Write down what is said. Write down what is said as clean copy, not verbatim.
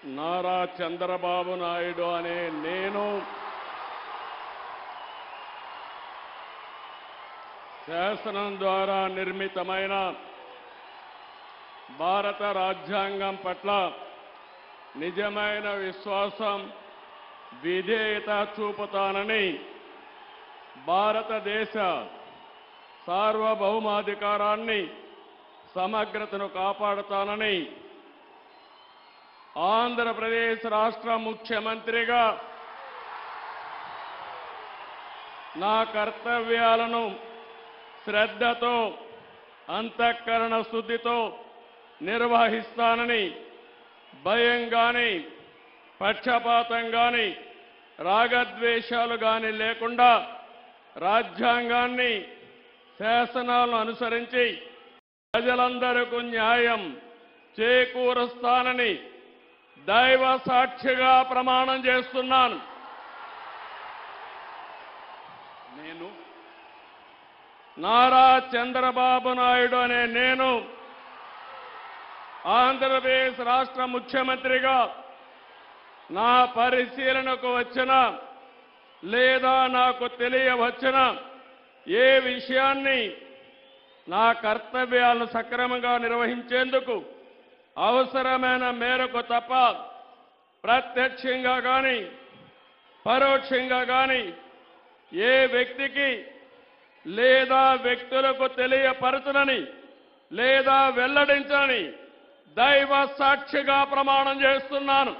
నారా చంద్రబాబు నాయుడు అనే నేను శాసనం ద్వారా నిర్మితమైన భారత రాజ్యాంగం పట్ల నిజమైన విశ్వాసం, విధేయత చూపుతానని, భారతదేశ సార్వభౌమాధికారాన్ని, సమగ్రతను కాపాడుతానని ఆంధ్రప్రదేశ్ రాష్ట్ర ముఖ్యమంత్రిగా నా కర్తవ్యాలను శ్రద్ధతో, అంతఃకరణ శుద్ధితో నిర్వహిస్తానని, భయం గాని, పక్షపాతం గాని, రాగద్వేషాలు గాని లేకుండా రాజ్యాంగాన్ని, శాసనాలను అనుసరించి ప్రజలందరికీ న్యాయం చేకూరుస్తానని దైవ సాక్షిగా ప్రమాణం చేస్తున్నాను. నేను నారా చంద్రబాబు నాయుడు అనే నేను ఆంధ్రప్రదేశ్ రాష్ట్ర ముఖ్యమంత్రిగా నా పరిశీలనకు వచ్చిన లేదా నాకు తెలియవచ్చిన ఏ విషయాన్ని నా కర్తవ్యాలను సక్రమంగా నిర్వహించేందుకు అవసరమైన మేరకు తప్ప ప్రత్యక్షంగా కానీ పరోక్షంగా కానీ ఏ వ్యక్తికి లేదా వ్యక్తులకు తెలియపరచనని లేదా వెల్లడించని దైవ సాక్షిగా ప్రమాణం చేస్తున్నాను.